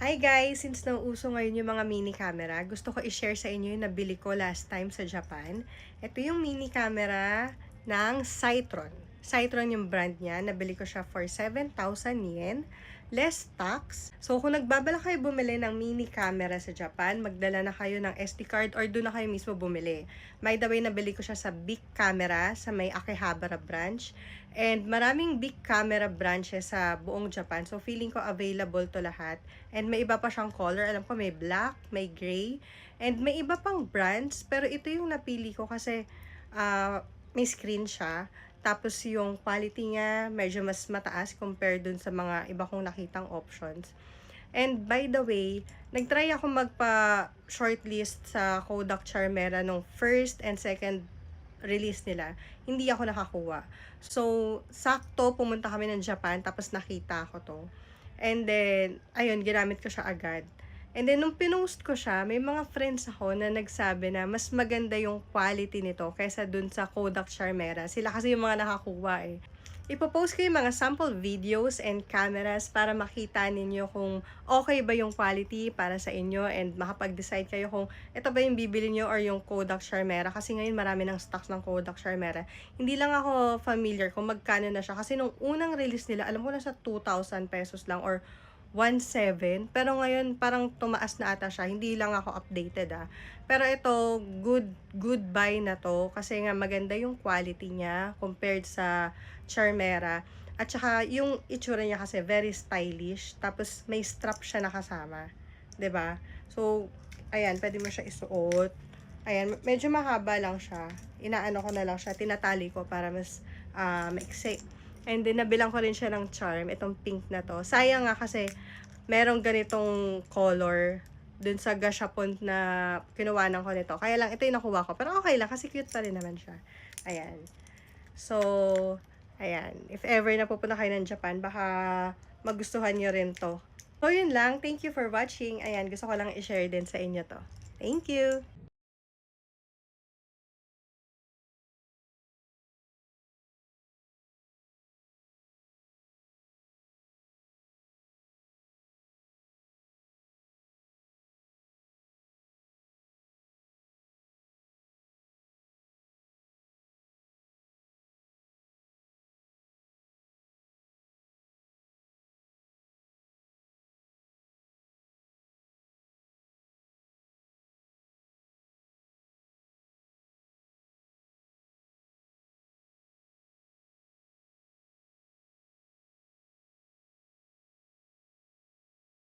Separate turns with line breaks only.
Hi guys! Since nauuso ngayon yung mga mini camera, gusto ko i-share sa inyo yung nabili ko last time sa Japan. Ito yung mini camera ng Cytron. Cytron yung brand niya. Nabili ko siya for 7,000 yen. Less tax. So kung nagbabalak kayo bumili ng mini camera sa Japan, magdala na kayo ng SD card or doon na kayo mismo bumili. By the way, nabili ko siya sa Big Camera sa may Akihabara branch. And maraming big camera branches sa buong Japan. So feeling ko available to lahat. And may iba pa siyang color. Alam ko may black, may gray, and may iba pang brands. Pero ito yung napili ko kasi may screen siya. Tapos yung quality niya medyo mas mataas compared dun sa mga iba kong nakitang options. And by the way, nagtry ako magpa-shortlist sa Kodak Charmera nung first and second release nila. Hindi ako nakakuha. So, sakto pumunta kami ng Japan tapos nakita ko to. And then, ayun, ginamit ko siya agad. And then, nung pinost ko siya, may mga friends ako na nagsabi na mas maganda yung quality nito kaysa dun sa Kodak Charmera. Sila kasi yung mga nakakuha eh. Ipopost ko yung mga sample videos and cameras para makita ninyo kung okay ba yung quality para sa inyo and makapag-decide kayo kung ito ba yung bibili nyo or yung Kodak Charmera. Kasi ngayon marami ng stocks ng Kodak Charmera. Hindi lang ako familiar kung magkano na siya. Kasi nung unang release nila, alam ko na sa 2,000 pesos lang or 1,700. Pero ngayon, parang tumaas na ata siya. Hindi lang ako updated Pero ito, good buy na to. Kasi nga maganda yung quality niya compared sa Charmera. At saka, yung itsura niya kasi very stylish. Tapos, may strap siya nakasama. 'Di ba? So, ayan, pwede mo siya isuot. Ayan, medyo mahaba lang siya. Inaano ko na lang siya. Tinatali ko para mas maiksi. And then, nabilang ko rin siya ng charm. Itong pink na to. Sayang nga kasi, merong ganitong color dun sa gashapon na kinuwanan ko nito. Kaya lang, ito yung nakuha ko. Pero okay lang, kasi cute pa rin naman siya. Ayan. So, ayan. If ever na pupunta kayo ng Japan, baka magustuhan nyo rin to. So, yun lang. Thank you for watching. Ayan, gusto ko lang i-share din sa inyo to. Thank you!